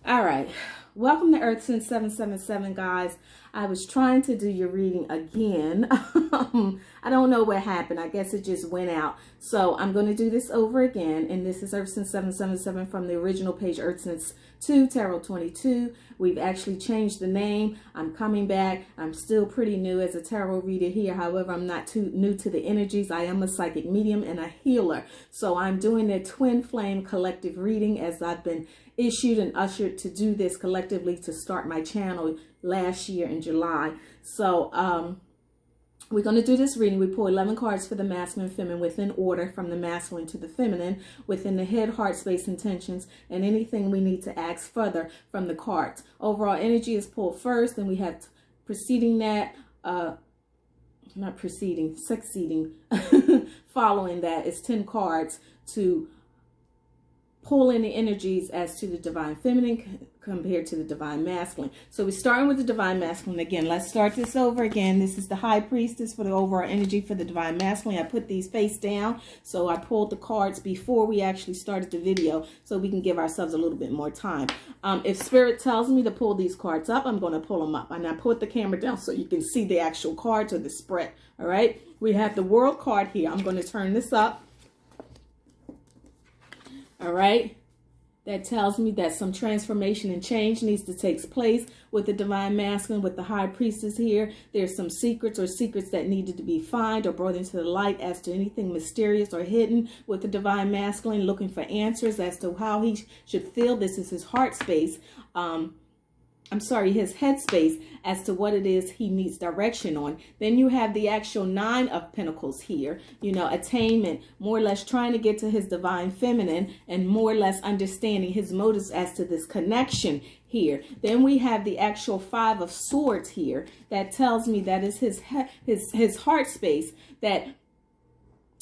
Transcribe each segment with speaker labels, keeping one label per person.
Speaker 1: All right. Welcome to Earth Sense 777, guys. I was trying to do your reading again. I don't know what happened. I guess it just went out. So I'm going to do this over again. And this is Earth Sense 777 from the original page, Earth Sense 2, Tarot 22. We've actually changed the name. I'm coming back. I'm still pretty new as a tarot reader here. However, I'm not too new to the energies. I am a psychic medium and a healer. So I'm doing a twin flame collective reading as I've been issued and ushered to do this collectively to start my channel last year in July. So we're going to do this reading. We pull 11 cards for the masculine and feminine within order from the masculine to the feminine within the head, heart, space, intentions, and anything we need to ask further from the cards. Overall energy is pulled first, and we have preceding that, not preceding, succeeding, following that is 10 cards to pull in the energies as to the divine feminine compared to the divine masculine. So we're starting with the divine masculine again. Let's start this over again. This is the high priestess for the overall energy for the divine masculine. I put these face down, so I pulled the cards before we actually started the video so we can give ourselves a little bit more time. If spirit tells me to pull these cards up, I'm going to pull them up. And I put the camera down so you can see the actual cards or the spread. All right. We have the world card here. I'm going to turn this up. All right, that tells me that some transformation and change needs to take place with the divine masculine, with the high priestess here. There's some secrets that needed to be found or brought into the light as to anything mysterious or hidden with the divine masculine, looking for answers as to how he should feel. This is his heart space. His headspace as to what it is he needs direction on. Then you have the actual 9 of Pentacles here, attainment, more or less trying to get to his divine feminine and more or less understanding his motives as to this connection here. Then we have the actual 5 of Swords here that tells me that is his heart space, that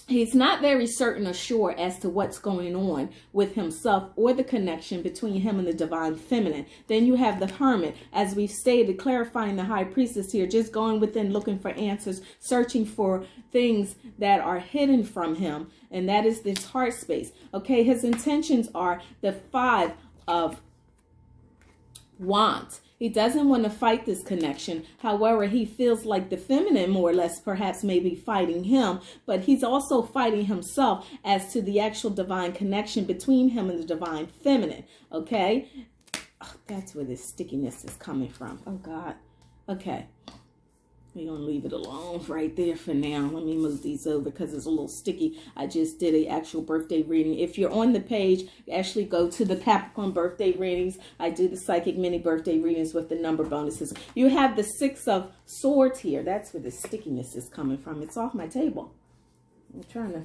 Speaker 1: he's not very certain or sure as to what's going on with himself or the connection between him and the divine feminine. Then you have the Hermit, as we've stated, clarifying the high priestess here, just going within, looking for answers, searching for things that are hidden from him. And that is this heart space. Okay, his intentions are the 5 of Wands. He doesn't want to fight this connection. However, he feels like the feminine more or less perhaps may be fighting him, but he's also fighting himself as to the actual divine connection between him and the divine feminine. Okay. Oh, that's where this stickiness is coming from. Oh God. Okay. We're going to leave it alone right there for now. Let me move these over because it's a little sticky. I just did an actual birthday reading. If you're on the page, actually go to the Capricorn birthday readings. I do the psychic mini birthday readings with the number bonuses. You have the 6 of Swords here. That's where the stickiness is coming from. It's off my table. I'm trying to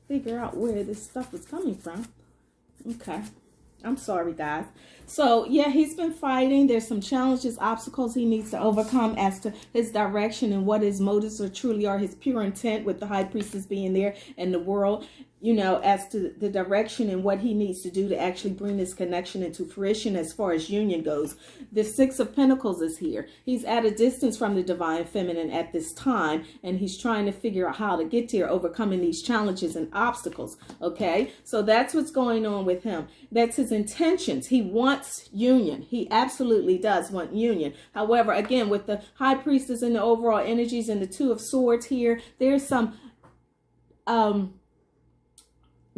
Speaker 1: figure out where this stuff is coming from. Okay. I'm sorry, guys. So, yeah, he's been fighting. There's some challenges, obstacles he needs to overcome as to his direction and what his motives are truly are, his pure intent with the high priestess being there and the world, as to the direction and what he needs to do to actually bring this connection into fruition as far as union goes. The 6 of Pentacles is here. He's at a distance from the divine feminine at this time, and he's trying to figure out how to get there, overcoming these challenges and obstacles. Okay, so that's what's going on with him. That's his intentions. He wants union. He absolutely does want union. However, again, with the high priestess and the overall energies and the 2 of Swords here, there's some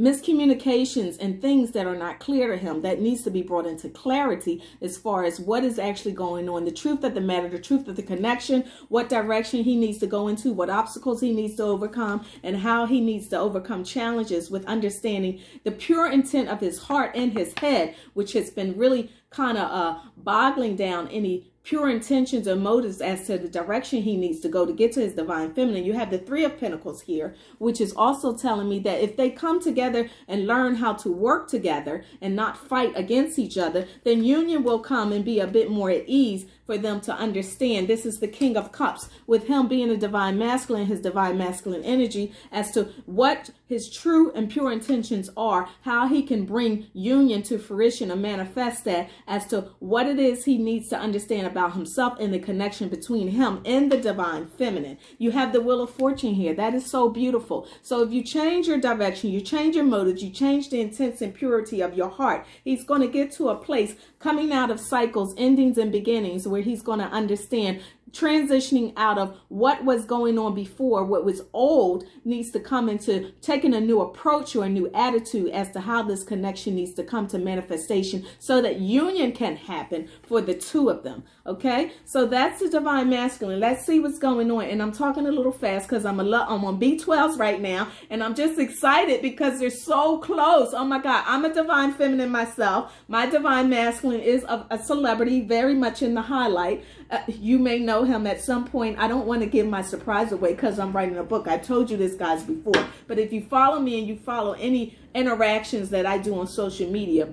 Speaker 1: miscommunications and things that are not clear to him that needs to be brought into clarity as far as what is actually going on, the truth of the matter, the truth of the connection, what direction he needs to go into, what obstacles he needs to overcome, and how he needs to overcome challenges with understanding the pure intent of his heart and his head, which has been really kind of boggling down any pure intentions or motives as to the direction he needs to go to get to his divine feminine. You have the 3 of Pentacles here, which is also telling me that if they come together and learn how to work together and not fight against each other, then union will come and be a bit more at ease for them to understand. This is the King of Cups, with him being a divine masculine, his divine masculine energy, as to what his true and pure intentions are, how he can bring union to fruition and manifest that, as to what it is he needs to understand about himself and the connection between him and the divine feminine. You have the Wheel of Fortune here. That is so beautiful. So if you change your direction, you change your motives, you change the intents and purity of your heart, he's going to get to a place coming out of cycles, endings and beginnings, where he's going to understand, transitioning out of what was going on before, what was old, needs to come into taking a new approach or a new attitude as to how this connection needs to come to manifestation so that union can happen for the two of them. Okay, so that's the divine masculine. Let's see what's going on. And I'm talking a little fast because I'm on B12s right now, and I'm just excited because they're so close. Oh my God, I'm a divine feminine myself. My divine masculine is a celebrity, very much in the highlight. You may know him at some point. I don't want to give my surprise away because I'm writing a book. I told you this, guys, before. But if you follow me and you follow any interactions that I do on social media,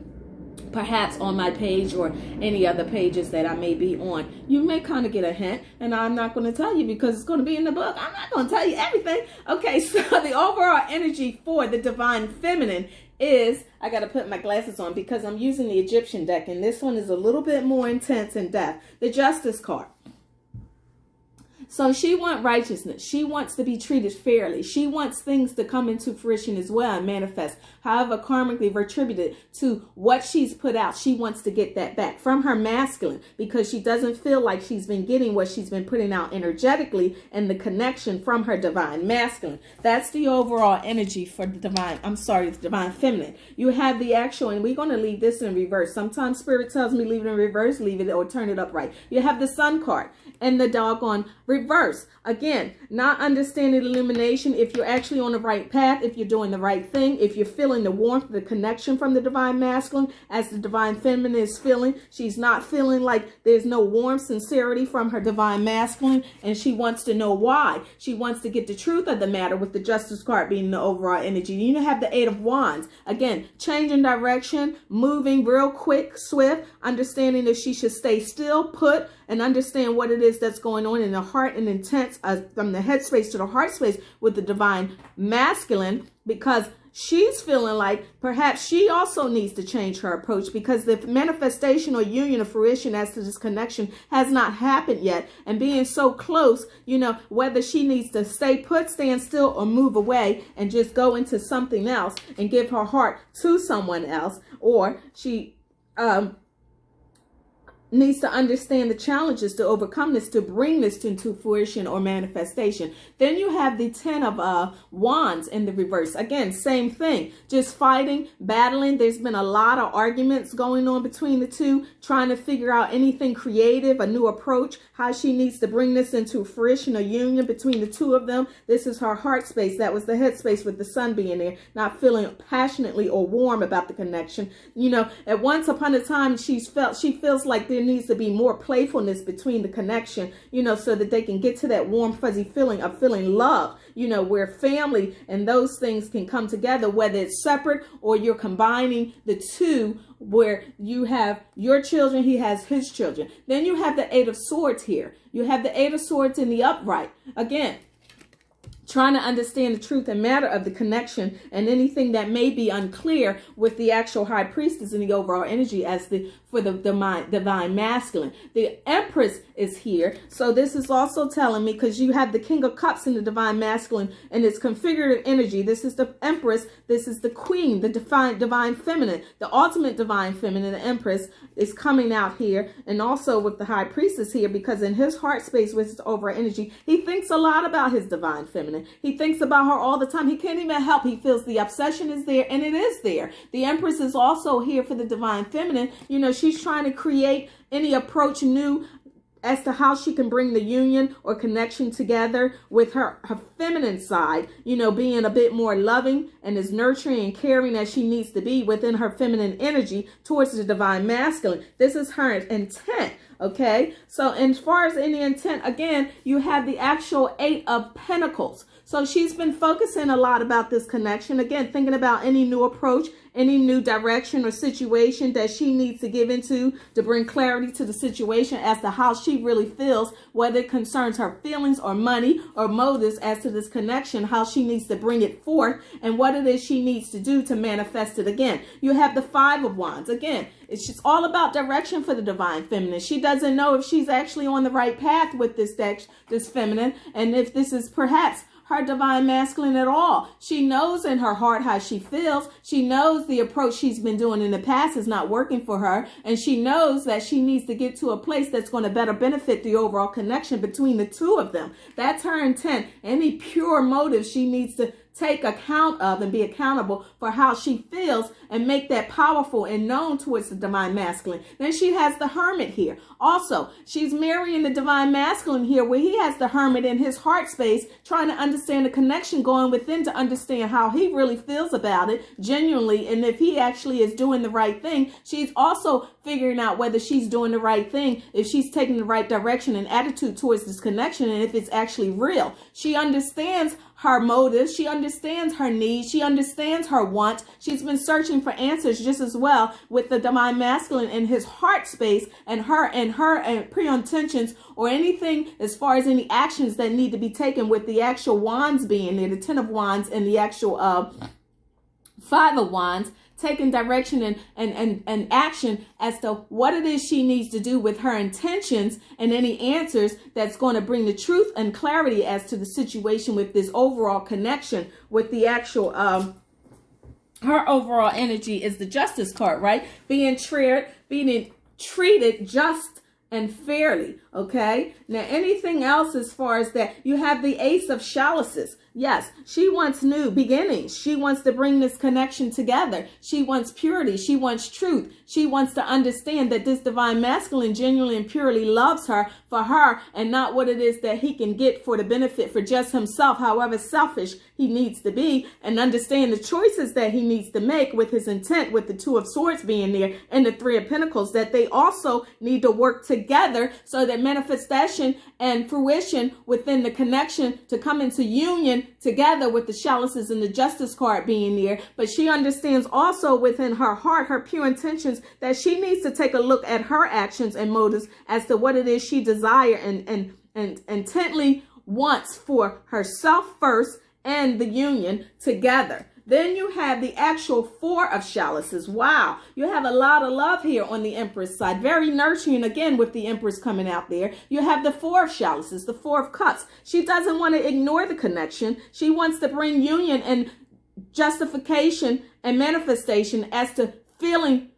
Speaker 1: perhaps on my page or any other pages that I may be on, you may kind of get a hint, and I'm not going to tell you because it's going to be in the book. I'm not going to tell you everything. Okay, so the overall energy for the divine feminine is, I got to put my glasses on because I'm using the Egyptian deck, and this one is a little bit more intense in depth. The Justice card. So she wants righteousness. She wants to be treated fairly. She wants things to come into fruition as well and manifest. However, karmically retributed to what she's put out, she wants to get that back from her masculine because she doesn't feel like she's been getting what she's been putting out energetically and the connection from her divine masculine. That's the overall energy for the divine feminine. You have the actual, and we're going to leave this in reverse. Sometimes spirit tells me leave it in reverse, leave it or turn it upright. You have the Sun card and the doggone reverse. Again, not understanding illumination, if you're actually on the right path, if you're doing the right thing, if you're feeling the warmth, the connection from the divine masculine, as the divine feminine is feeling. She's not feeling like there's no warm sincerity from her divine masculine, and she wants to know why. She wants to get the truth of the matter, with the Justice card being the overall energy. You have the Eight of Wands. Again, changing direction, moving real quick, swift, understanding that she should stay still, put, and understand what it is that's going on in the heart and intent, from the head space to the heart space with the divine masculine, because she's feeling like perhaps she also needs to change her approach because the manifestation or union of fruition as to this connection has not happened yet. And being so close, you know, whether she needs to stay put, stand still, or move away and just go into something else and give her heart to someone else, or she needs to understand the challenges to overcome this, to bring this into fruition or manifestation. Then you have the Ten of Wands in the reverse. Again, same thing, just fighting, battling. There's been a lot of arguments going on between the two, trying to figure out anything creative, a new approach, how she needs to bring this into fruition, a union between the two of them. This is her heart space. That was the head space with the Sun being there, not feeling passionately or warm about the connection. You know, at once upon a time, she feels like there needs to be more playfulness between the connection, you know, so that they can get to that warm, fuzzy feeling of feeling love, you know, where family and those things can come together, whether it's separate or you're combining the two, where you have your children, he has his children. Then you have the Eight of Swords here. You have the Eight of Swords in the upright. Again, trying to understand the truth and matter of the connection and anything that may be unclear with the actual High Priestess in the overall energy as for the divine masculine. The Empress is here. So this is also telling me, because you have the King of Cups in the divine masculine and it's configured energy. This is the Empress. This is the Queen, the divine feminine, the ultimate divine feminine. The Empress is coming out here, and also with the High Priestess here, because in his heart space with his overall energy, he thinks a lot about his divine feminine. He thinks about her all the time. He can't even help. He feels the obsession is there, and it is there. The Empress is also here for the divine feminine. You know, she's trying to create any approach new as to how she can bring the union or connection together with her feminine side, you know, being a bit more loving and as nurturing and caring as she needs to be within her feminine energy towards the divine masculine. This is her intent. Okay, so as far as any intent, again, you have the actual Eight of Pentacles. So she's been focusing a lot about this connection. Again, thinking about any new approach, any new direction or situation that she needs to give into to bring clarity to the situation as to how she really feels, whether it concerns her feelings or money or motives as to this connection, how she needs to bring it forth and what it is she needs to do to manifest it again. You have the Five of Wands. Again, it's just all about direction for the divine feminine. She doesn't know if she's actually on the right path with this feminine, and if this is perhaps her divine masculine at all. She knows in her heart how she feels. She knows the approach she's been doing in the past is not working for her. And she knows that she needs to get to a place that's going to better benefit the overall connection between the two of them. That's her intent. Any pure motive she needs to take account of and be accountable for how she feels and make that powerful and known towards the divine masculine. Then she has the Hermit here. Also, she's marrying the divine masculine here where he has the Hermit in his heart space, trying to understand the connection going within to understand how he really feels about it genuinely, and if he actually is doing the right thing. She's also figuring out whether she's doing the right thing, if she's taking the right direction and attitude towards this connection, and if it's actually real. She understands her motives. She understands her needs. She understands her wants. She's been searching for answers just as well with the divine masculine in his heart space and her pre-intentions or anything as far as any actions that need to be taken with the actual wands being there, the 10 of Wands and the actual 5 of Wands, taking direction and action as to what it is she needs to do with her intentions and any answers that's going to bring the truth and clarity as to the situation with this overall connection with the actual her overall energy is the Justice card, right? Being treated just and fairly. Okay, now anything else as far as that, you have the Ace of Chalices. Yes, she wants new beginnings. She wants to bring this connection together. She wants purity. She wants truth. She wants to understand that this divine masculine genuinely and purely loves her for her and not what it is that he can get for the benefit for just himself, however selfish he needs to be, and understand the choices that he needs to make with his intent, with the Two of Swords being there and the Three of Pentacles, that they also need to work together so that manifestation and fruition within the connection to come into union together with the Chalices and the Justice card being there. But she understands also within her heart, her pure intentions, that she needs to take a look at her actions and motives as to what it is she desires and intently wants for herself first and the union together. Then you have the actual Four of Chalices. Wow, you have a lot of love here on the Empress side. Very nurturing again with the Empress coming out there. You have the Four of Chalices, the Four of Cups. She doesn't want to ignore the connection. She wants to bring union and justification and manifestation as to feeling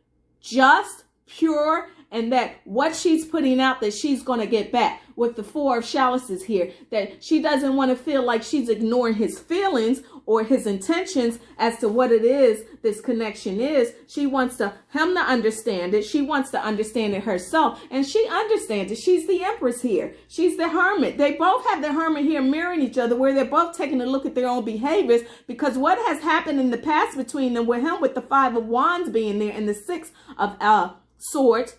Speaker 1: just, pure, and that what she's putting out that she's going to get back with the Four of Chalices here, that she doesn't want to feel like she's ignoring his feelings or his intentions as to what it is this connection is. She wants him to understand it. She wants to understand it herself, and she understands it. She's the Empress here. She's the Hermit. They both have the Hermit here mirroring each other, where they're both taking a look at their own behaviors, because what has happened in the past between them, with him with the Five of Wands being there and the Six of Swords,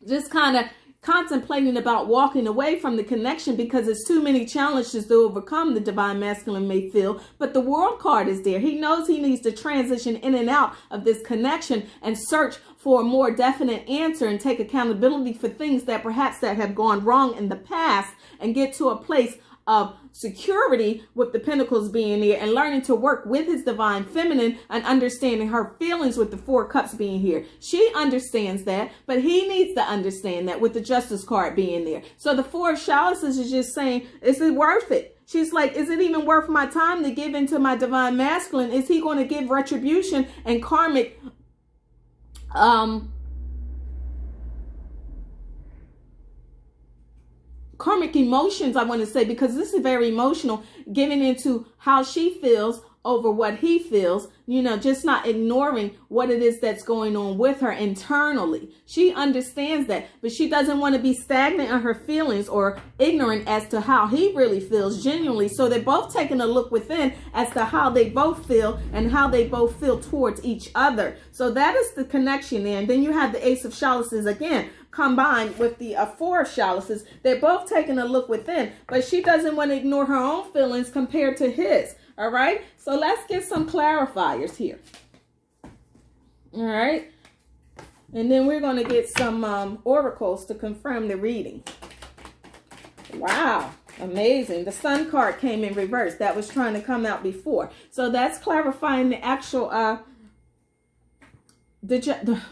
Speaker 1: just kind of contemplating about walking away from the connection because there's too many challenges to overcome, the divine masculine may feel. But the World card is there. He knows he needs to transition in and out of this connection and search for a more definite answer and take accountability for things that perhaps that have gone wrong in the past, and get to a place of security with the Pentacles being there, and learning to work with his divine feminine and understanding her feelings with the Four Cups being here. She understands that, but he needs to understand that with the Justice card being there. So the Four of Chalices is just saying, is it worth it? She's like, is it even worth my time to give into my divine masculine? Is he going to give retribution and karmic emotions, I want to say, because this is very emotional, giving into how she feels over what he feels, you know, just not ignoring what it is that's going on with her internally. She understands that, but she doesn't want to be stagnant in her feelings or ignorant as to how he really feels genuinely. So they're both taking a look within as to how they both feel and how they both feel towards each other. So that is the connection there. And then you have the Ace of Chalices again, combined with the Four of Chalices. They're both taking a look within, but she doesn't want to ignore her own feelings compared to his. All right, so let's get some clarifiers here. All right, and then we're going to get some oracles to confirm the reading. Wow, amazing. The Sun card came in reverse. That was trying to come out before. So that's clarifying the actual, the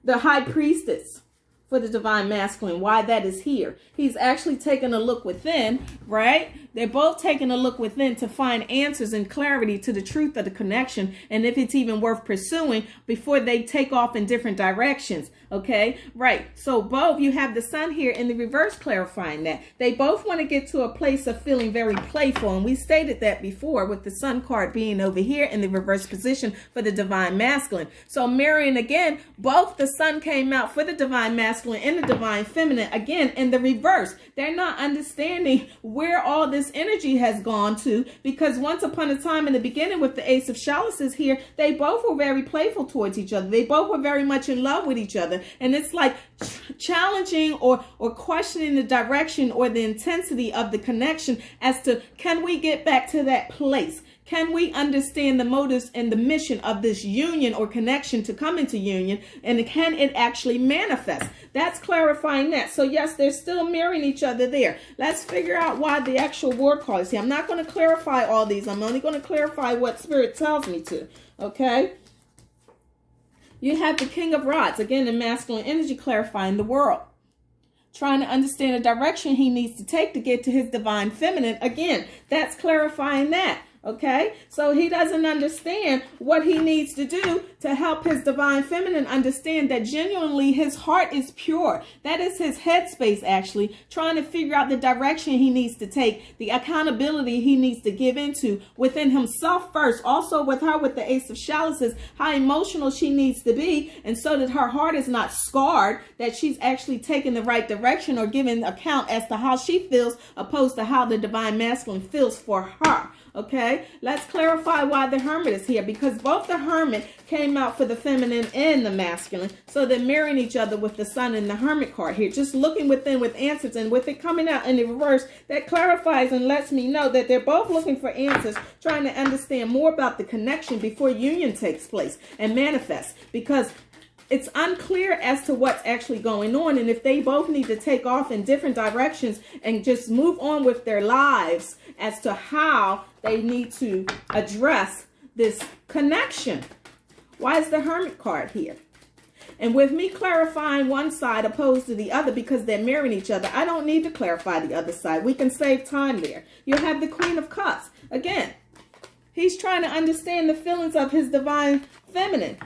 Speaker 1: High Priestess for the Divine Masculine, why that is here. He's actually taking a look within, right? They're both taking a look within to find answers and clarity to the truth of the connection, and if it's even worth pursuing before they take off in different directions. Okay, right. So both, you have the Sun here in the reverse clarifying that. They both want to get to a place of feeling very playful, and we stated that before with the Sun card being over here in the reverse position for the Divine Masculine. So mirroring again, both the Sun came out for the Divine Masculine and the Divine Feminine again in the reverse. They're not understanding where all this energy has gone to, because once upon a time in the beginning with the Ace of Chalices here, they both were very playful towards each other. They both were very much in love with each other. And it's like challenging or questioning the direction or the intensity of the connection as to, can we get back to that place? Can we understand the motives and the mission of this union or connection to come into union? And can it actually manifest? That's clarifying that. So yes, they're still mirroring each other there. Let's figure out why the actual war card is here. I'm not going to clarify all these. I'm only going to clarify what Spirit tells me to. Okay. You have the King of Rods, again, in masculine energy, clarifying the world. Trying to understand the direction he needs to take to get to his Divine Feminine. Again, that's clarifying that. Okay, so he doesn't understand what he needs to do to help his Divine Feminine understand that genuinely his heart is pure. That is his headspace, actually, trying to figure out the direction he needs to take, the accountability he needs to give into within himself first. Also with her, with the Ace of Chalices, how emotional she needs to be, and so that her heart is not scarred, that she's actually taking the right direction or giving account as to how she feels opposed to how the Divine Masculine feels for her. Okay, let's clarify why the Hermit is here, because both the Hermit came out for the feminine and the masculine. So they're mirroring each other with the Sun and the Hermit card here. Just looking within with answers, and with it coming out in the reverse, that clarifies and lets me know that they're both looking for answers, trying to understand more about the connection before union takes place and manifests, because it's unclear as to what's actually going on. And if they both need to take off in different directions and just move on with their lives as to how they need to address this connection. Why is the Hermit card here? And with me clarifying one side opposed to the other because they're mirroring each other, I don't need to clarify the other side. We can save time there. You'll have the Queen of Cups. Again, he's trying to understand the feelings of his Divine Feminine.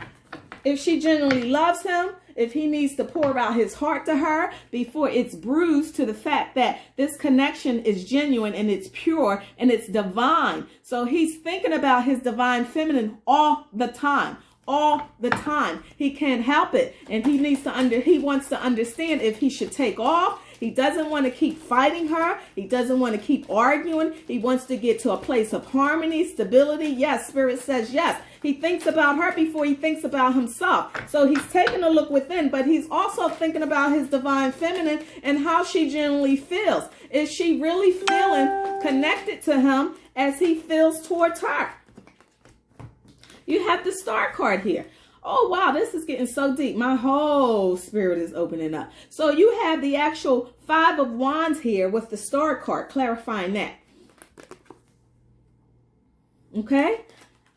Speaker 1: If she genuinely loves him, if he needs to pour out his heart to her before it's bruised to the fact that this connection is genuine and it's pure and it's divine. So he's thinking about his Divine Feminine all the time. All the time. He can't help it. And he needs to he wants to understand if he should take off. He doesn't want to keep fighting her. He doesn't want to keep arguing. He wants to get to a place of harmony, stability. Yes, Spirit says yes. He thinks about her before he thinks about himself. So he's taking a look within, but he's also thinking about his Divine Feminine and how she generally feels. Is she really feeling connected to him as he feels towards her? You have the Star card here. Oh, wow, this is getting so deep. My whole spirit is opening up. So you have the actual Five of Wands here with the Star card, clarifying that. Okay?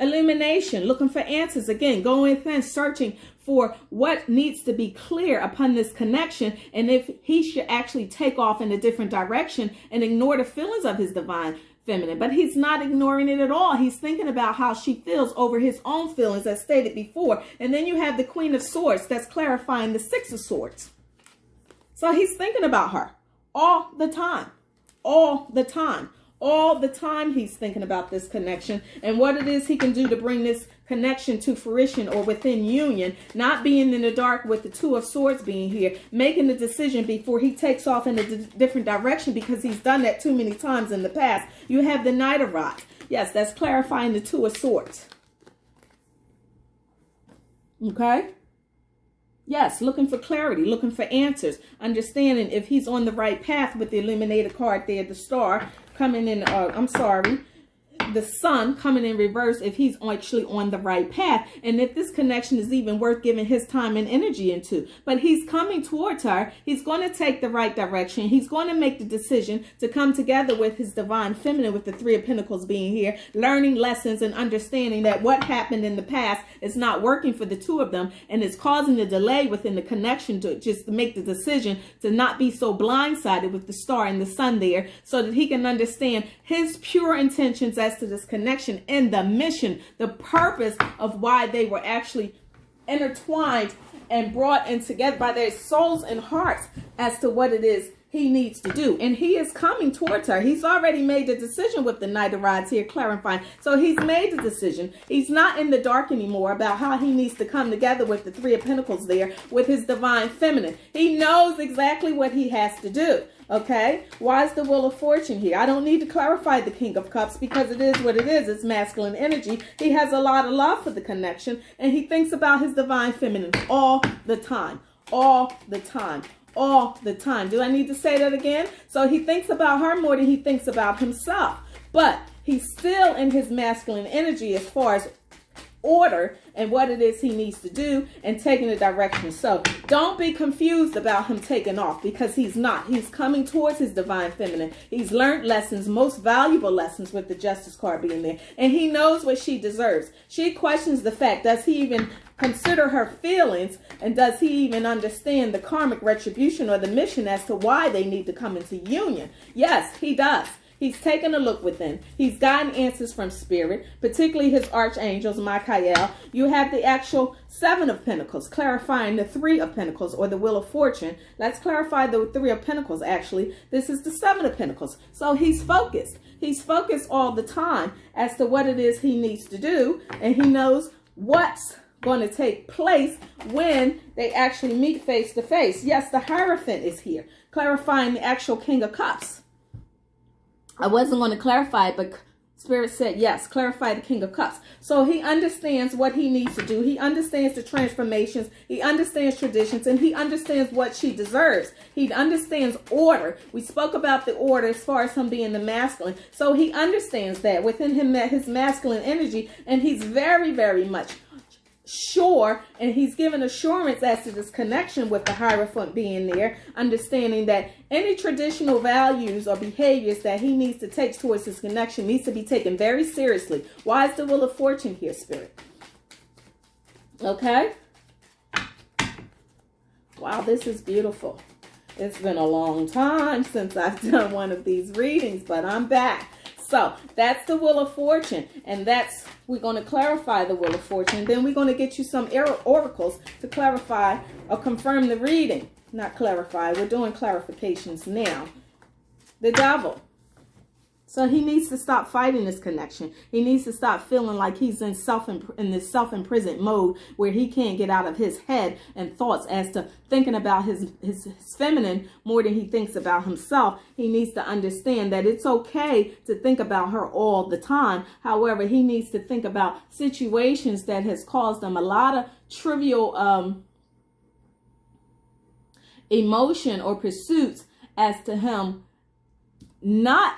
Speaker 1: Illumination, looking for answers. Again, going within, searching for what needs to be clear upon this connection, and if he should actually take off in a different direction and ignore the feelings of his Divine Feminine. But he's not ignoring it at all. He's thinking about how she feels over his own feelings, as stated before. And then you have the Queen of Swords that's clarifying the Six of Swords. So he's thinking about her all the time, all the time, All the time he's thinking about this connection and what it is he can do to bring this connection to fruition or within union, not being in the dark with the Two of Swords being here, making the decision before he takes off in a different direction because he's done that too many times in the past. You have the Knight of Rods. Yes, that's clarifying the Two of Swords. Okay? Yes, looking for clarity, looking for answers, understanding if he's on the right path with the illuminated card there, the star coming in, the sun coming in reverse, if he's actually on the right path, and if this connection is even worth giving his time and energy into. But he's coming towards her. He's going to take the right direction. He's going to make the decision to come together with his divine feminine, with the Three of Pentacles being here, learning lessons and understanding that what happened in the past is not working for the two of them, and it's causing a delay within the connection to just make the decision to not be so blindsided with the star and the sun there, so that he can understand his pure intentions as to this connection and the mission, the purpose of why they were actually intertwined and brought in together by their souls and hearts as to what it is he needs to do. And he is coming towards her. He's already made the decision with the Knight of Rods here, clarifying. So he's made the decision. He's not in the dark anymore about how he needs to come together with the Three of Pentacles there with his divine feminine. He knows exactly what he has to do. Okay, why is the Wheel of Fortune here? I don't need to clarify the King of Cups because it is what it is. It's masculine energy. He has a lot of love for the connection, and he thinks about his divine feminine all the time, all the time, all the time. Do I need to say that again? So he thinks about her more than he thinks about himself, but he's still in his masculine energy as far as order and what it is he needs to do and taking a direction. So don't be confused about him taking off, because he's not. He's coming towards his divine feminine. He's learned lessons, most valuable lessons, with the Justice card being there, and he knows what she deserves. She questions the fact, does he even consider her feelings, and does he even understand the karmic retribution or the mission as to why they need to come into union? Yes, he does. He's taken a look within. He's gotten answers from Spirit, particularly his archangels, Michael. You have the actual Seven of Pentacles, clarifying the Three of Pentacles, or the Wheel of Fortune. Let's clarify the Three of Pentacles, actually. This is the Seven of Pentacles. So he's focused. He's focused all the time as to what it is he needs to do, and he knows what's going to take place when they actually meet face to face. Yes, the Hierophant is here, clarifying the actual King of Cups. I wasn't going to clarify it, but Spirit said, yes, clarify the King of Cups. So he understands what he needs to do. He understands the transformations. He understands traditions, and he understands what she deserves. He understands order. We spoke about the order as far as him being the masculine. So he understands that within him, that his masculine energy, and he's very, very much sure, and he's given assurance as to this connection with the Hierophant being there, understanding that any traditional values or behaviors that he needs to take towards his connection needs to be taken very seriously. Why is the Wheel of Fortune here, Spirit? Okay. Wow, this is beautiful. It's been a long time since I've done one of these readings, but I'm back. So that's the Wheel of Fortune, and we're going to clarify the Wheel of Fortune. Then we're going to get you some oracles to clarify or confirm the reading. Not clarify, we're doing clarifications now. The Devil. So he needs to stop fighting this connection. He needs to stop feeling like he's in this self-imprisoned mode where he can't get out of his head and thoughts as to thinking about his feminine more than he thinks about himself. He needs to understand that it's okay to think about her all the time. However, he needs to think about situations that has caused him a lot of trivial emotion or pursuits as to him not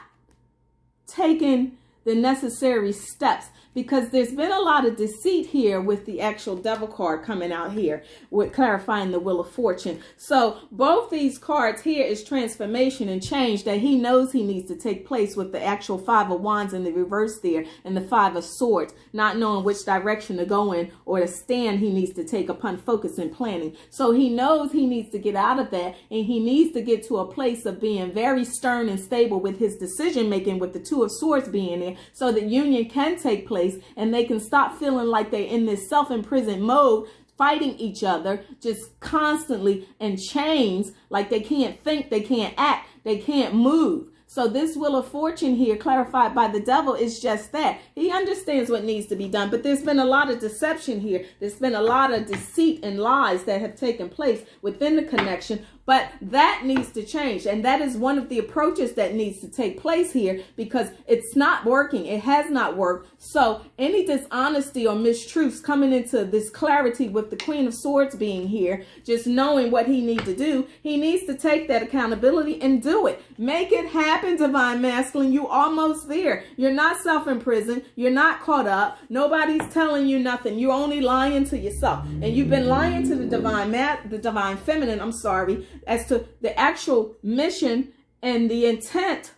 Speaker 1: taking the necessary steps, because there's been a lot of deceit here with the actual Devil card coming out here with clarifying the Wheel of Fortune. So both these cards here is transformation and change that he knows he needs to take place, with the actual Five of Wands in the reverse there and the Five of Swords, not knowing which direction to go in or the stand he needs to take upon focus and planning. So he knows he needs to get out of that, and he needs to get to a place of being very stern and stable with his decision making, with the Two of Swords being there, so that union can take place and they can stop feeling like they're in this self-imprisoned mode, fighting each other just constantly in chains, like they can't think, they can't act, they can't move. So this Wheel of Fortune here, clarified by the devil, is just that. He understands what needs to be done, but there's been a lot of deception here. There's been a lot of deceit and lies that have taken place within the connection, but that needs to change. And that is one of the approaches that needs to take place here, because it's not working. It has not worked. So any dishonesty or mistruths coming into this clarity with the Queen of Swords being here, just knowing what he needs to do, he needs to take that accountability and do it. Make it happen, Divine Masculine. You almost there. You're not self-imprisoned. You're not caught up. Nobody's telling you nothing. You're only lying to yourself. And you've been lying to the Divine Feminine, I'm sorry, as to the actual mission and the intent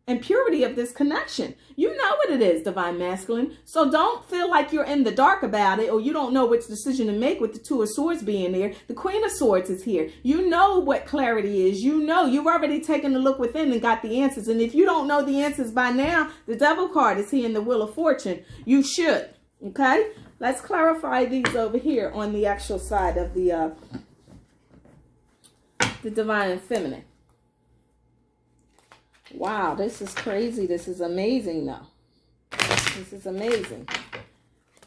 Speaker 1: and purity of this connection. You know what it is, Divine Masculine. So don't feel like you're in the dark about it, or you don't know which decision to make with the Two of Swords being there. The Queen of Swords is here. You know what clarity is. You know, you've already taken a look within and got the answers. And if you don't know the answers by now, the Devil card is here in the Wheel of Fortune. You should. Okay? Let's clarify these over here on the actual side of the Divine and Feminine. Wow, this is crazy. This is amazing, though. This is amazing.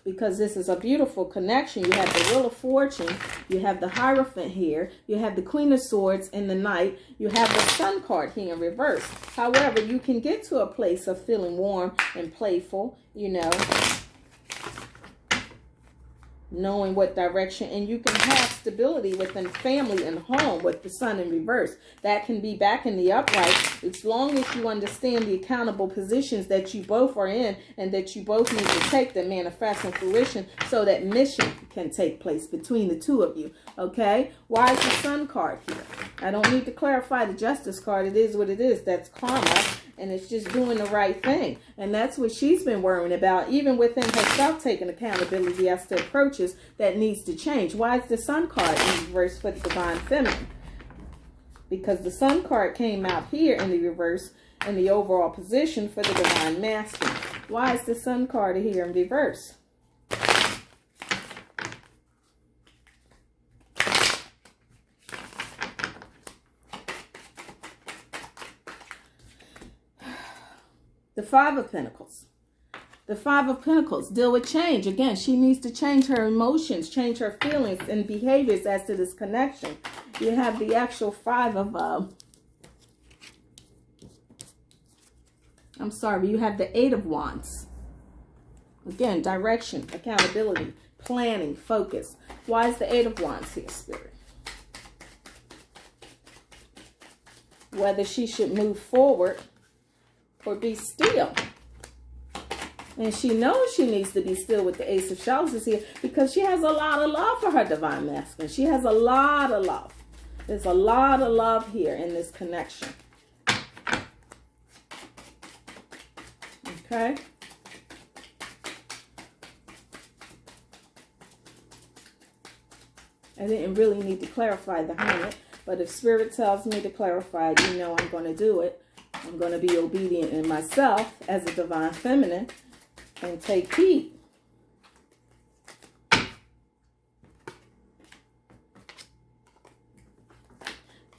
Speaker 1: Because this is a beautiful connection. You have the Wheel of Fortune. You have the Hierophant here. You have the Queen of Swords in the Knight. You have the Sun card here in reverse. However, you can get to a place of feeling warm and playful, you know, knowing what direction, and you can have stability within family and home with the Sun in reverse. That can be back in the upright, as long as you understand the accountable positions that you both are in and that you both need to take to manifest in fruition, so that mission can take place between the two of you. Okay? Why is the Sun card here? I don't need to clarify the Justice card. It is what it is. That's karma. And it's just doing the right thing. And that's what she's been worrying about, even within herself, taking accountability as to approaches that needs to change. Why is the Sun card in reverse for the Divine Feminine? Because the Sun card came out here in the reverse in the overall position for the Divine Masculine. Why is the Sun card here in reverse? The Five of Pentacles. The Five of Pentacles deal with change. Again, she needs to change her emotions, change her feelings and behaviors as to this connection. You have the actual Five of, you have the Eight of Wands. Again, direction, accountability, planning, focus. Why is the Eight of Wands here, Spirit? Whether she should move forward or be still. And she knows she needs to be still with the Ace of Chalices here, because she has a lot of love for her Divine Masculine. She has a lot of love. There's a lot of love here in this connection. Okay? I didn't really need to clarify the Hermit, but if Spirit tells me to clarify it, you know I'm going to do it. I'm going to be obedient in myself as a Divine Feminine and take heed.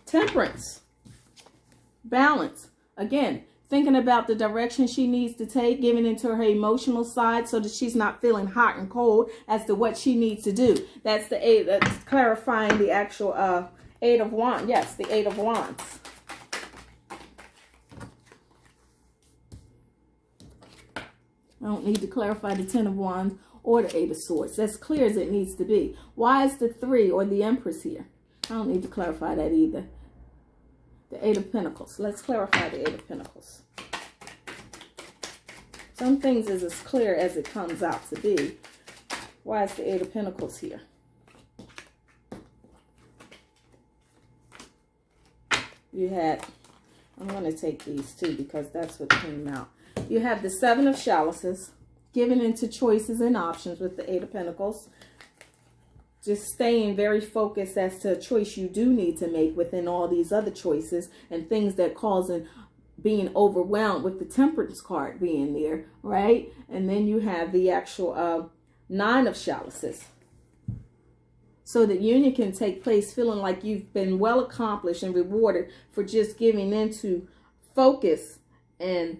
Speaker 1: Temperance. Balance. Again, thinking about the direction she needs to take, giving into her emotional side so that she's not feeling hot and cold as to what she needs to do. That's the Eight. That's clarifying the actual Eight of Wands. Yes, the Eight of Wands. I don't need to clarify the Ten of Wands or the Eight of Swords. That's clear as it needs to be. Why is the Three or the Empress here? I don't need to clarify that either. The Eight of Pentacles. Let's clarify the Eight of Pentacles. Some things is as clear as it comes out to be. Why is the Eight of Pentacles here? You had, I'm going to take these two because that's what came out. You have the Seven of Chalices, giving into choices and options with the Eight of Pentacles. Just staying very focused as to a choice you do need to make within all these other choices and things that causing being overwhelmed, with the Temperance card being there, right? And then you have the actual Nine of Chalices. So that union can take place feeling like you've been well accomplished and rewarded for just giving into focus and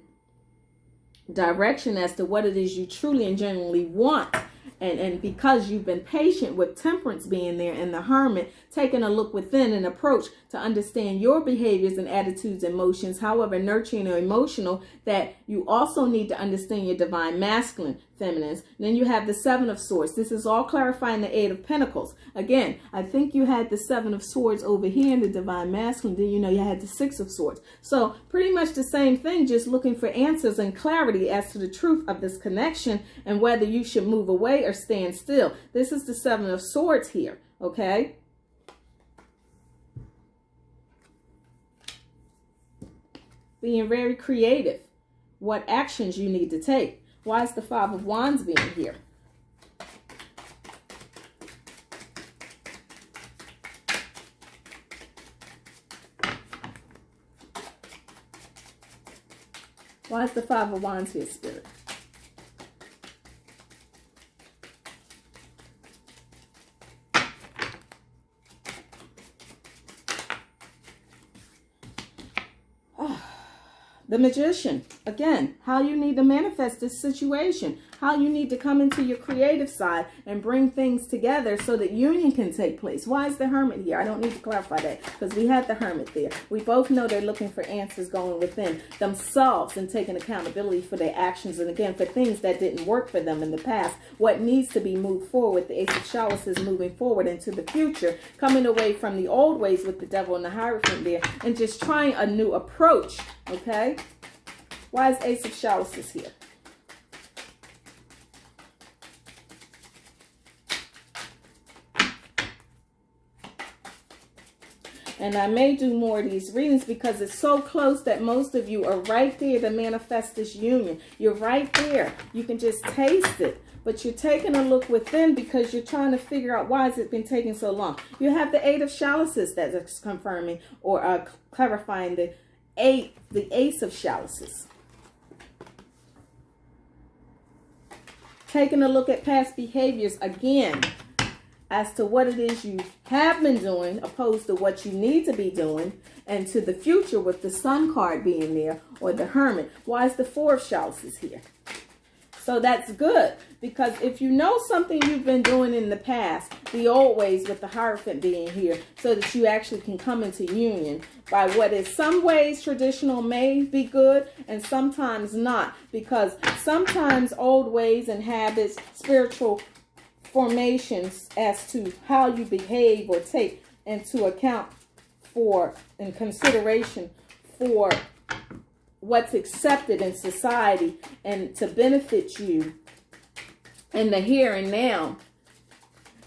Speaker 1: direction as to what it is you truly and genuinely want. And because you've been patient with Temperance being there and the Hermit, taking a look within and approach to understand your behaviors and attitudes and emotions, however nurturing or emotional, that you also need to understand your divine masculine, feminines. Then you have the Seven of Swords. This is all clarifying the Eight of Pentacles. Again, I think you had the Seven of Swords over here in the divine masculine. Then you had the Six of Swords. So pretty much the same thing, just looking for answers and clarity as to the truth of this connection and whether you should move away or stand still. This is the Seven of Swords here, okay? Being very creative. What actions you need to take. Why is the Five of Wands being here? Why is the Five of Wands here, Spirit? The Magician, again, how you need to manifest this situation, how you need to come into your creative side and bring things together so that union can take place. Why is the Hermit here? I don't need to clarify that because we had the Hermit there. We both know they're looking for answers going within themselves and taking accountability for their actions. And again, for things that didn't work for them in the past, what needs to be moved forward. The Ace of Chalices moving forward into the future, coming away from the old ways with the Devil and the Hierophant there and just trying a new approach. Okay, why is Ace of Chalices here? And I may do more of these readings because it's so close that most of you are right there to manifest this union. You're right there. You can just taste it. But you're taking a look within because you're trying to figure out why has it been taking so long. You have the Eight of Chalices that's confirming or clarifying the Ace of Chalices. Taking a look at past behaviors again as to what it is you have been doing opposed to what you need to be doing, and to the future with the Sun card being there or the Hermit. Why is the Four of Chalices here? So that's good, because if you know something you've been doing in the past, the old ways with the Hierophant being here, so that you actually can come into union by what is some ways traditional may be good and sometimes not, because sometimes old ways and habits, spiritual formations as to how you behave or take into account for and consideration for what's accepted in society and to benefit you in the here and now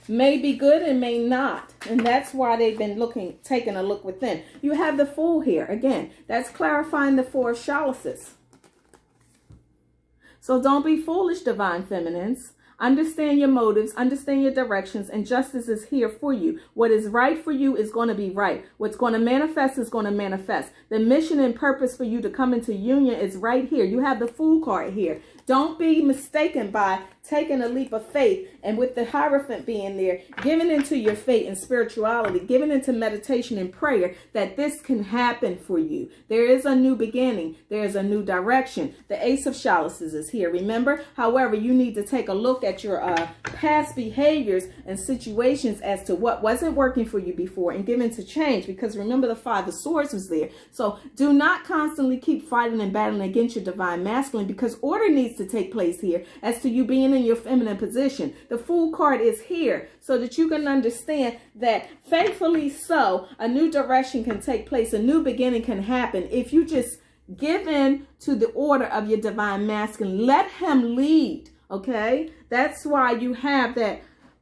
Speaker 1: may be good and may not. And that's why they've been taking a look within. You have the Fool here. Again, that's clarifying the Four of Chalices. So don't be foolish, divine feminines. Understand your motives, understand your directions, and justice is here for you. What is right for you is going to be right. What's going to manifest is going to manifest. The mission and purpose for you to come into union is right here. You have the Fool card here. Don't be mistaken by taking a leap of faith, and with the Hierophant being there, giving into your faith and spirituality, giving into meditation and prayer, that this can happen for you. There is a new beginning. There is a new direction. The Ace of Chalices is here. Remember, however, you need to take a look at your past behaviors and situations as to what wasn't working for you before and give into change, because remember the Five of Swords was there. So do not constantly keep fighting and battling against your divine masculine, because order needs to take place here as to you being in your feminine position. The Fool card is here so that you can understand that faithfully so, a new direction can take place. A new beginning can happen if you just give in to the order of your divine masculine. Let him lead, okay? That's why you have that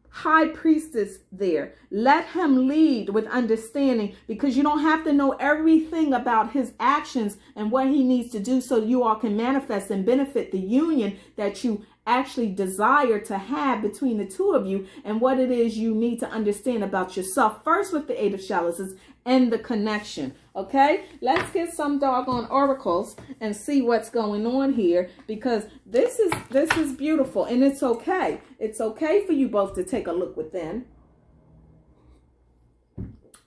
Speaker 1: High Priestess there. Let him lead with understanding, because you don't have to know everything about his actions and what he needs to do so you all can manifest and benefit the union that you actually desire to have between the two of you, and what it is you need to understand about yourself first with the Eight of Chalices and the connection. Okay, let's get some doggone oracles and see what's going on here, because this is beautiful, and it's okay. It's okay for you both to take a look within,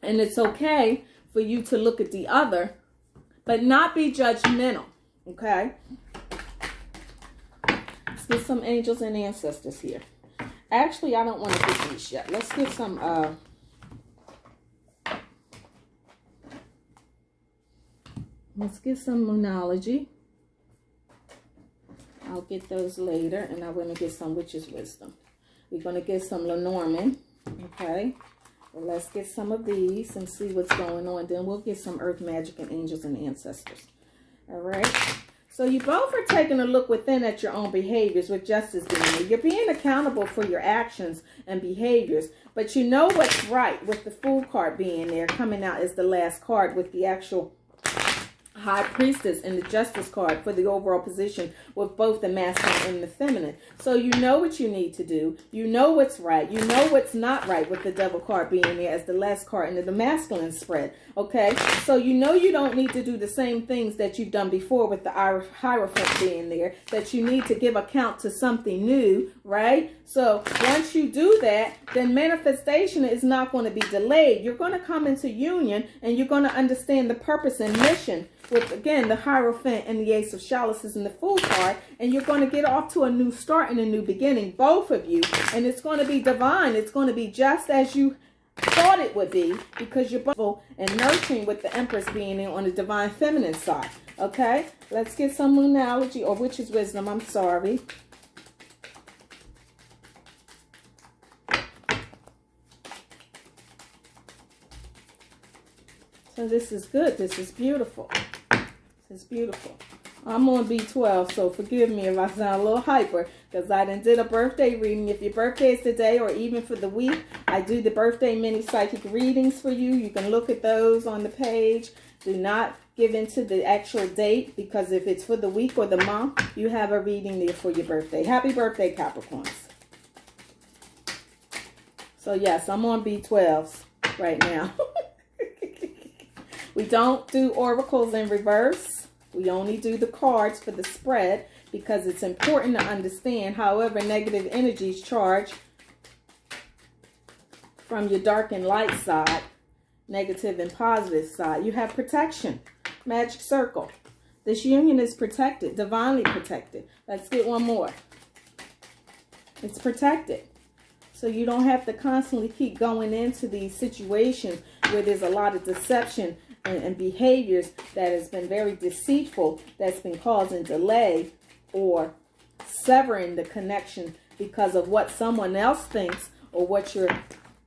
Speaker 1: and it's okay for you to look at the other, but not be judgmental, okay? Let's get some angels and ancestors here. Actually, I don't want to get these yet. Let's get some, moonology. I'll get those later, and I'm going to get some witch's wisdom. We're going to get some Lenormand, okay? Well, let's get some of these and see what's going on. Then we'll get some earth magic and angels and ancestors. All right? So you both are taking a look within at your own behaviors with justice being there. You're being accountable for your actions and behaviors, but you know what's right with the Fool card being there, coming out as the last card with the actual High Priestess and the Justice card for the overall position with both the masculine and the feminine. So you know what you need to do. You know what's right. You know what's not right with the Devil card being there as the last card in the masculine spread. Okay? So you know you don't need to do the same things that you've done before with the Hierophant being there. That you need to give account to something new, right? So once you do that, then manifestation is not going to be delayed. You're going to come into union and you're going to understand the purpose and mission with, again, the Hierophant and the Ace of Chalices and the Fool card, and you're going to get off to a new start and a new beginning, both of you, and it's going to be divine. It's going to be just as you thought it would be, because you're both and nurturing with the Empress being in on the divine feminine side. Okay, let's get some moonology, or witch's wisdom, I'm sorry. So this is good. This is beautiful. This is beautiful. I'm on B12, so forgive me if I sound a little hyper, because I done did a birthday reading. If your birthday is today or even for the week, I do the birthday mini psychic readings for you. You can look at those on the page. Do not give into the actual date, because if it's for the week or the month, you have a reading there for your birthday. Happy birthday, Capricorns. So yes, I'm on B12s right now. We don't do oracles in reverse. We only do the cards for the spread, because it's important to understand however negative energies charge from your dark and light side, negative and positive side. You have protection. Magic circle. This union is protected, divinely protected. Let's get one more. It's protected. So you don't have to constantly keep going into these situations where there's a lot of deception and behaviors that has been very deceitful, that's been causing delay or severing the connection because of what someone else thinks or what your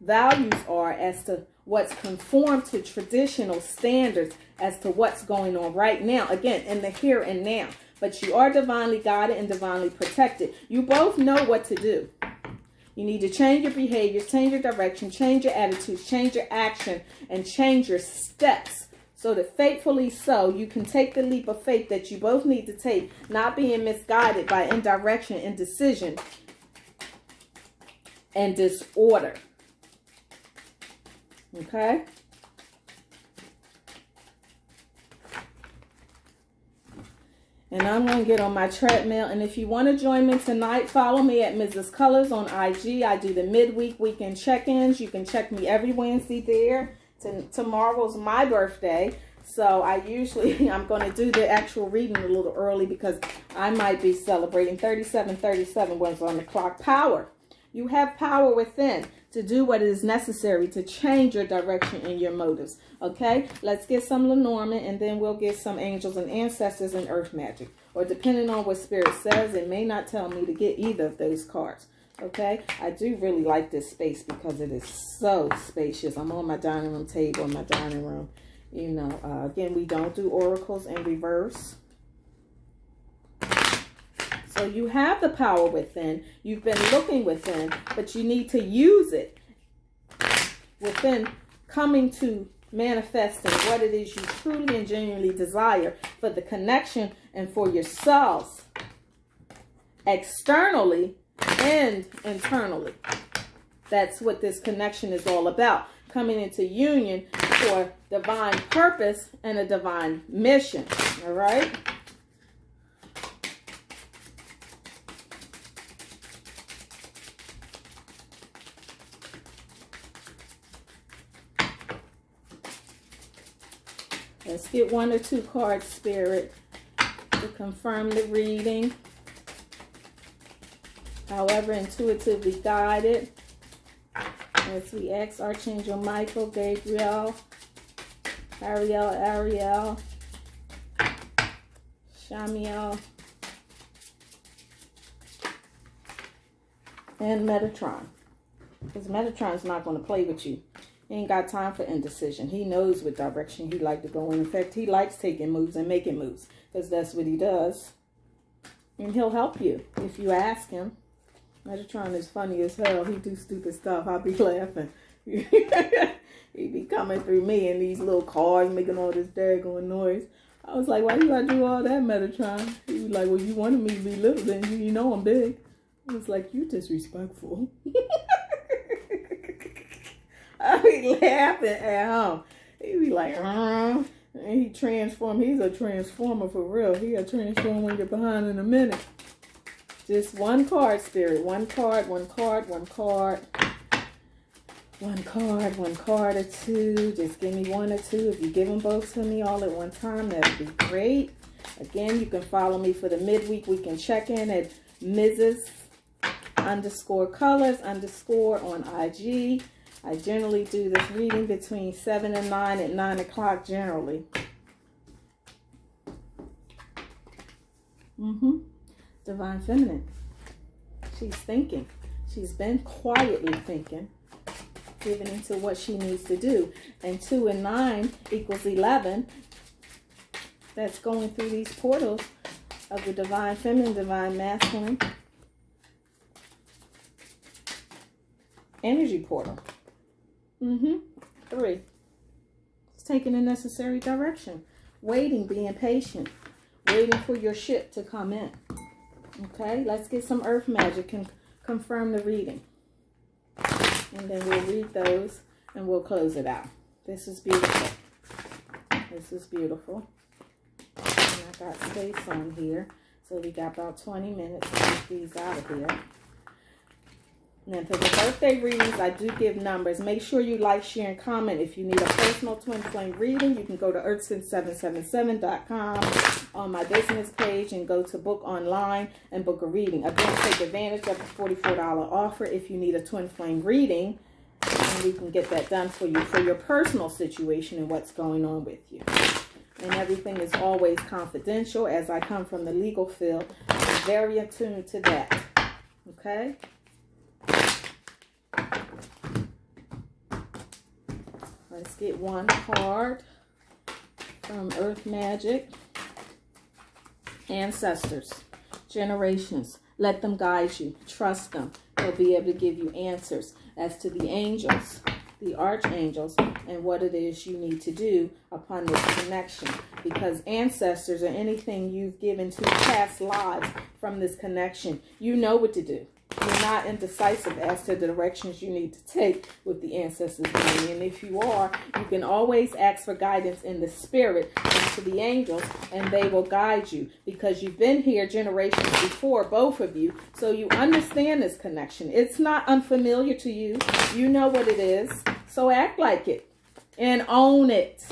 Speaker 1: values are as to what's conformed to traditional standards as to what's going on right now, again, in the here and now. But you are divinely guided and divinely protected. You both know what to do. You need to change your behaviors, change your direction, change your attitudes, change your action, and change your steps so that faithfully so you can take the leap of faith that you both need to take, not being misguided by indirection, indecision, and disorder. Okay? And I'm going to get on my treadmill. And if you want to join me tonight, follow me at Mrs. Colors on IG. I do the midweek weekend check-ins. You can check me every Wednesday there. Tomorrow's my birthday. So I'm going to do the actual reading a little early because I might be celebrating 3737 was on the clock. Power. You have power within to do what is necessary to change your direction and your motives. Okay, let's get some Lenormand, and then we'll get some angels and ancestors and earth magic. Or depending on what spirit says, it may not tell me to get either of those cards. Okay, I do really like this space because it is so spacious. I'm on my dining room table in my dining room. You know, again, we don't do oracles in reverse. So you have the power within. You've been looking within, but you need to use it within, coming to manifesting what it is you truly and genuinely desire for the connection and for yourselves externally and internally. That's what this connection is all about. Coming into union for divine purpose and a divine mission. All right? Let's get 1 or 2 cards, Spirit, to confirm the reading. However, intuitively guided. As we ask Archangel Michael, Gabriel, Ariel, Shamiel, and Metatron. Because Metatron's not going to play with you. He ain't got time for indecision. He knows what direction he like to go in. In fact, he likes taking moves and making moves. Because that's what he does. And he'll help you if you ask him. Metatron is funny as hell. He do stupid stuff. I'll be laughing. He be coming through me in these little cars making all this daggone noise. I was like, why you gotta do all that, Metatron? He was like, well, you wanted me to be little, then you know I'm big. I was like, you disrespectful. I be laughing at him. He be like, and he transform. He's a transformer for real. He'll transform when you're behind in a minute. Just 1 card, Spirit. 1 card, 1 card, 1 card. 1 card, 1 card or 2. Just give me 1 or 2. If you give them both to me all at one time, that would be great. Again, you can follow me for the Midweek Weekend Check-In at Mrs_colors_ on IG. I generally do this reading between 7 and 9 at 9 o'clock generally. Divine Feminine. She's thinking. She's been quietly thinking, giving into what she needs to do. And 2 and 9 equals 11. That's going through these portals of the Divine Feminine, Divine Masculine energy portal. 3. It's taking a necessary direction. Waiting, being patient. Waiting for your ship to come in. Okay, let's get some earth magic and confirm the reading. And then we'll read those and we'll close it out. This is beautiful. This is beautiful. And I got space on here. So we got about 20 minutes to get these out of here. Now, for the birthday readings, I do give numbers. Make sure you like, share, and comment. If you need a personal twin flame reading, you can go to earthsense777.com on my business page and go to book online and book a reading. Again, take advantage of the $44 offer if you need a twin flame reading, and we can get that done for you for your personal situation and what's going on with you. And everything is always confidential. As I come from the legal field, I'm very attuned to that. Okay? Let's get 1 card from Earth Magic. Ancestors, generations, let them guide you. Trust them. They'll be able to give you answers as to the angels, the archangels, and what it is you need to do upon this connection. Because ancestors or anything you've given to past lives from this connection, you know what to do. You're not indecisive as to the directions you need to take with the ancestors. And if you are, you can always ask for guidance in the spirit and to the angels, and they will guide you because you've been here generations before, both of you. So you understand this connection. It's not unfamiliar to you. You know what it is. So act like it and own it.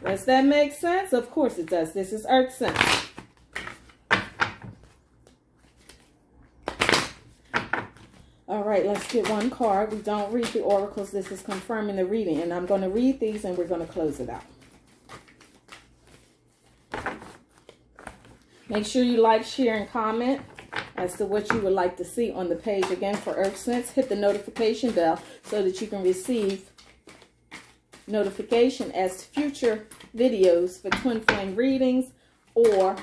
Speaker 1: Does that make sense? Of course it does. This is Earth Sense. All right, let's get 1 card. We don't read the oracles. This is confirming the reading. And I'm going to read these and we're going to close it out. Make sure you like, share, and comment as to what you would like to see on the page. Again, for Earth Sense, hit the notification bell so that you can receive notification as to future videos for twin flame readings or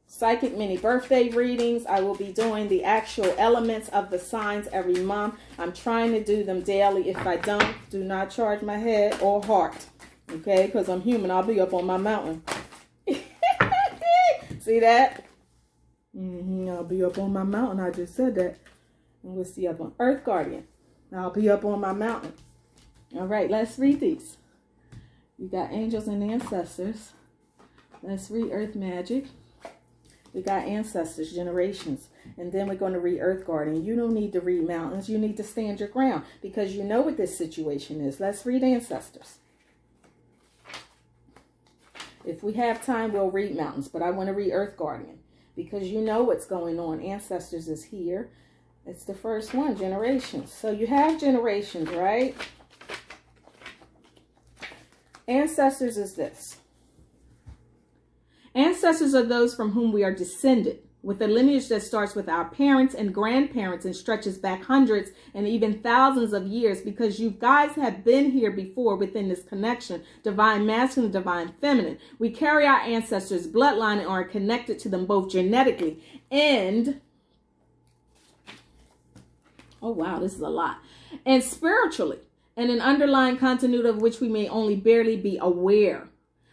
Speaker 1: psychic mini birthday readings. I will be doing the actual elements of the signs every month. I'm trying to do them daily. If I don't, do not charge my head or heart. Okay, because I'm human. I'll be up on my mountain. See that? I'll be up on my mountain. I just said that. And we'll see up on Earth Guardian. I'll be up on my mountain. All right, let's read these. We got angels and ancestors. Let's read Earth Magic. We got ancestors, generations, and then we're going to read Earth Guardian. You don't need to read mountains. You need to stand your ground because you know what this situation is. Let's read ancestors. If we have time, we'll read mountains, but I want to read Earth Guardian because you know what's going on. Ancestors is here. It's the first one, generations. So you have generations, right? Ancestors is this. Ancestors are those from whom we are descended, with a lineage that starts with our parents and grandparents and stretches back hundreds and even thousands of years, because you guys have been here before within this connection, divine masculine, divine feminine. We carry our ancestors' bloodline and are connected to them both genetically and, oh wow, this is a lot, and spiritually, and an underlying continuity of which we may only barely be aware.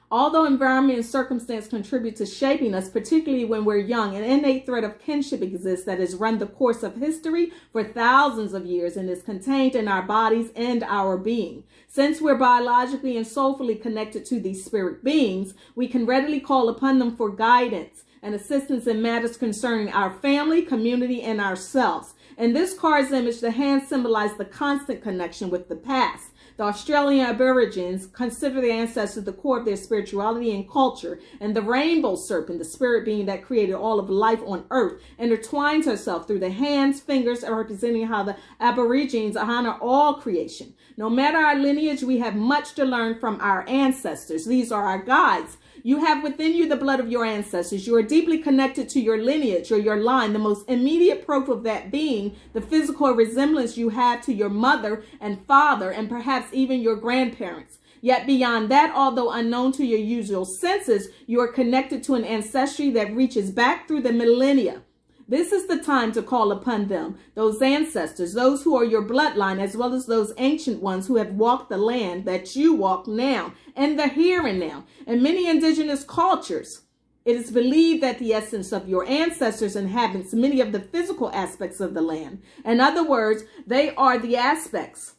Speaker 1: Although environment and circumstance contribute to shaping us, particularly when we're young, an innate thread of kinship exists that has run the course of history for thousands of years and is contained in our bodies and our being. Since we're biologically and soulfully connected to these spirit beings, we can readily call upon them for guidance and assistance in matters concerning our family, community, and ourselves. In this card's image, the hands symbolize the constant connection with the past. The Australian Aborigines consider the ancestors the core of their spirituality and culture, and the rainbow serpent, the spirit being that created all of life on earth, intertwines herself through the hands, fingers, representing how the Aborigines honor all creation. No matter our lineage, we have much to learn from our ancestors. These are our guides. You have within you the blood of your ancestors. You are deeply connected to your lineage or your line, the most immediate proof of that being the physical resemblance you have to your mother and father and perhaps even your grandparents. Yet beyond that, although unknown to your usual senses, you are connected to an ancestry that reaches back through the millennia. This is the time to call upon them, those ancestors, those who are your bloodline, as well as those ancient ones who have walked the land that you walk now, and the here and now. In many indigenous cultures, it is believed that the essence of your ancestors inhabits many of the physical aspects of the land. In other words, they are the aspects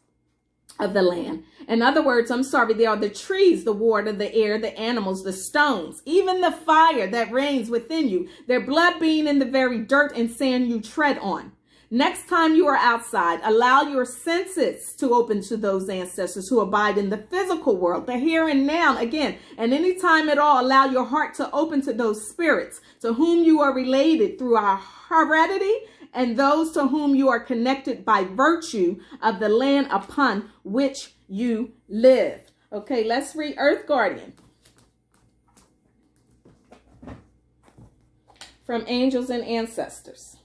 Speaker 1: of the land. In other words, they are the trees, the water, the air, the animals, the stones, even the fire that reigns within you, their blood being in the very dirt and sand you tread on. Next time you are outside, allow your senses to open to those ancestors who abide in the physical world, the here and now, again, and any time at all, allow your heart to open to those spirits to whom you are related through our heredity and those to whom you are connected by virtue of the land upon which you live. Okay, let's read Earth Guardian. From Angels and Ancestors.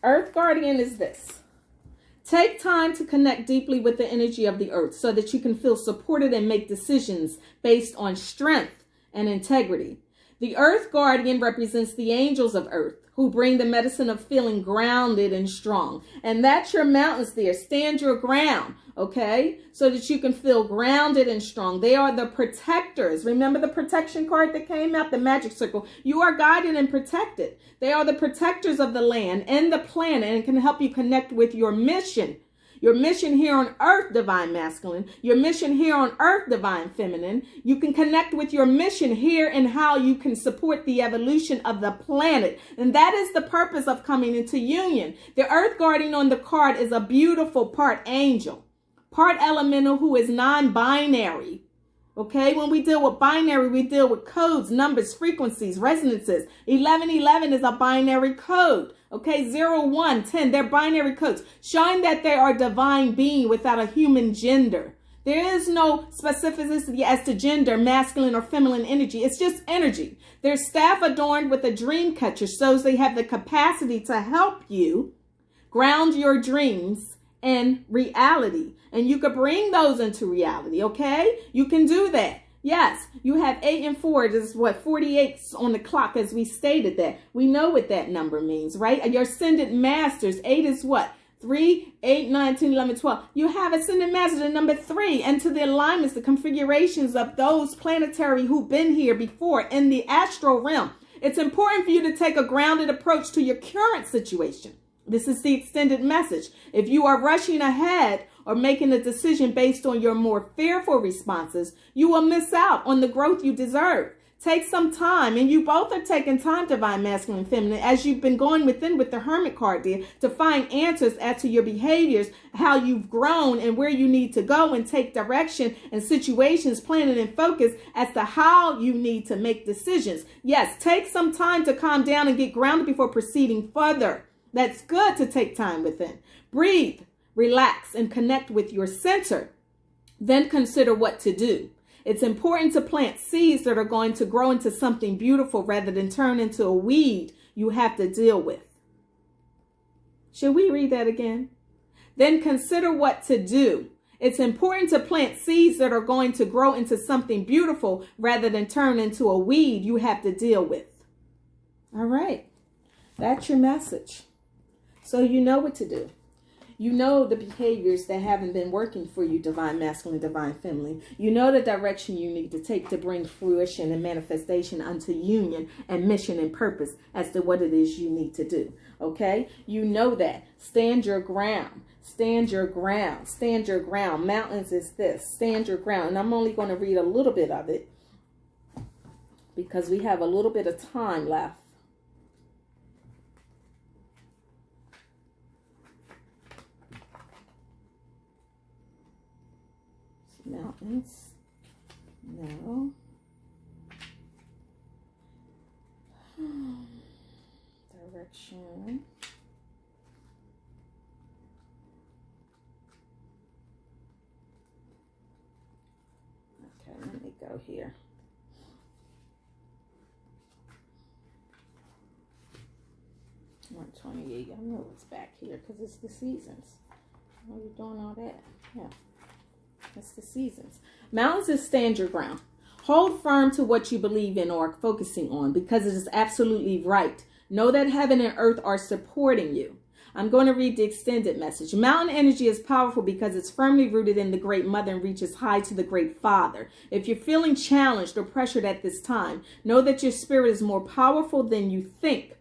Speaker 1: Earth Guardian is this. Take time to connect deeply with the energy of the earth so that you can feel supported and make decisions based on strength and integrity. The Earth Guardian represents the angels of earth, who bring the medicine of feeling grounded and strong. And that's your mountains there. Stand your ground, okay? So that you can feel grounded and strong. They are the protectors. Remember the protection card that came out, the magic circle? You are guided and protected. They are the protectors of the land and the planet and can help you connect with your mission. Your mission here on earth, divine masculine. Your mission here on earth, divine feminine. You can connect with your mission here and how you can support the evolution of the planet. And that is the purpose of coming into union. The Earth Guardian on the card is a beautiful part angel, part elemental who is non-binary. Okay, when we deal with binary, we deal with codes, numbers, frequencies, resonances. 1111 is a binary code. Okay, 0, 1, 10, they're binary codes, showing that they are divine being without a human gender. There is no specificity as to gender, masculine or feminine energy. It's just energy. Their staff adorned with a dream catcher shows they have the capacity to help you ground your dreams in reality. And you could bring those into reality, okay? You can do that. Yes, you have 8 and 4. This is what, 48 on the clock as we stated that. We know what that number means, right? Your ascendant masters, 8 is what? 3, 8, 9, 10, 11, 12. You have ascendant masters in number 3 and to the alignments, the configurations of those planetary who've been here before in the astral realm. It's important for you to take a grounded approach to your current situation. This is the extended message. If you are rushing ahead or making a decision based on your more fearful responses, you will miss out on the growth you deserve. Take some time, and you both are taking time, divine masculine and feminine, as you've been going within with the Hermit card, dear, to find answers as to your behaviors, how you've grown and where you need to go, and take direction and situations, planning and focus as to how you need to make decisions. Yes, take some time to calm down and get grounded before proceeding further. That's good to take time within. Breathe, relax, and connect with your center. Then consider what to do. It's important to plant seeds that are going to grow into something beautiful rather than turn into a weed you have to deal with. Should we read that again? Then consider what to do. It's important to plant seeds that are going to grow into something beautiful rather than turn into a weed you have to deal with. All right. That's your message. So you know what to do. You know the behaviors that haven't been working for you, divine masculine, divine feminine. You know the direction you need to take to bring fruition and manifestation unto union and mission and purpose as to what it is you need to do. Okay? You know that. Stand your ground. Stand your ground. Stand your ground. Mountains is this. Stand your ground. And I'm only going to read a little bit of it because we have a little bit of time left. Mountains, no. Direction. Okay, let me go here. One 28. I know it's back here because it's the seasons. Why are you doing all that? Yeah. That's the seasons. Mountains is stand your ground. Hold firm to what you believe in or are focusing on because it is absolutely right. Know that heaven and earth are supporting you. I'm going to read the extended message. Mountain energy is powerful because it's firmly rooted in the Great Mother and reaches high to the Great Father. If you're feeling challenged or pressured at this time, know that your spirit is more powerful than you think.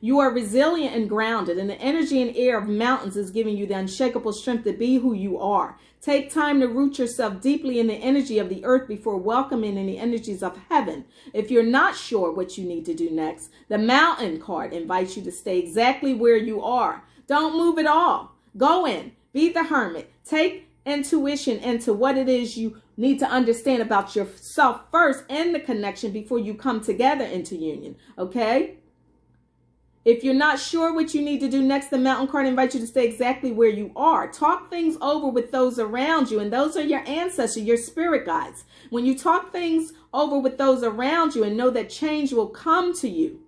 Speaker 1: You are resilient and grounded, and the energy and air of mountains is giving you the unshakable strength to be who you are. Take time to root yourself deeply in the energy of the earth before welcoming in the energies of heaven. If you're not sure what you need to do next, the mountain card invites you to stay exactly where you are. Don't move at all. Go in, be the hermit. Take intuition into what it is you need to understand about yourself first and the connection before you come together into union, okay? If you're not sure what you need to do next, the mountain card invites you to stay exactly where you are. Talk things over with those around you, and those are your ancestors, your spirit guides. When you talk things over with those around you and know that change will come to you,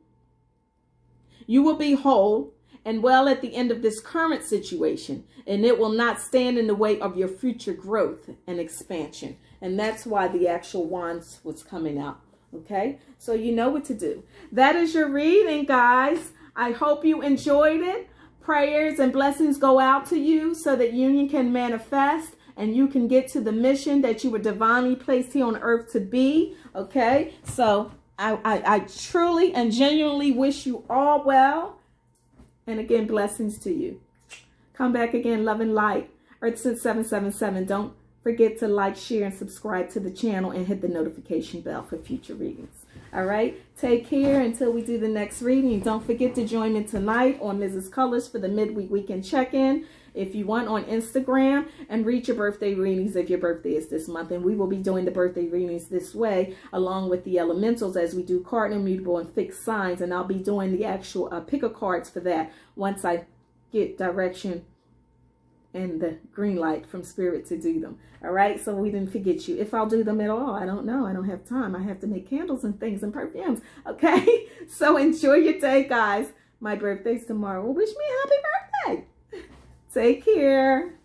Speaker 1: you will be whole and well at the end of this current situation, and it will not stand in the way of your future growth and expansion. And that's why the actual wands was coming out. Okay, so you know what to do. That is your reading, guys. I hope you enjoyed it. Prayers and blessings go out to you so that union can manifest and you can get to the mission that you were divinely placed here on earth to be. Okay, so I truly and genuinely wish you all well. And again, blessings to you. Come back again, love and light. Earth Sense 777. Don't forget to like, share, and subscribe to the channel and hit the notification bell for future readings. All right, take care until we do the next reading. Don't forget to join me tonight on Mrs. Colors for the Midweek Weekend Check-In if you want on Instagram, and read your birthday readings if your birthday is this month. And we will be doing the birthday readings this way along with the elementals as we do cardinal, mutable, and fixed signs. And I'll be doing the actual picker cards for that once I get direction and the green light from spirit to do them. All right, so we didn't forget you. If I'll do them at all, I don't know. I don't have time. I have to make candles and things and perfumes. Okay, so enjoy your day, guys. My birthday's tomorrow. Well, wish me a happy birthday. Take care.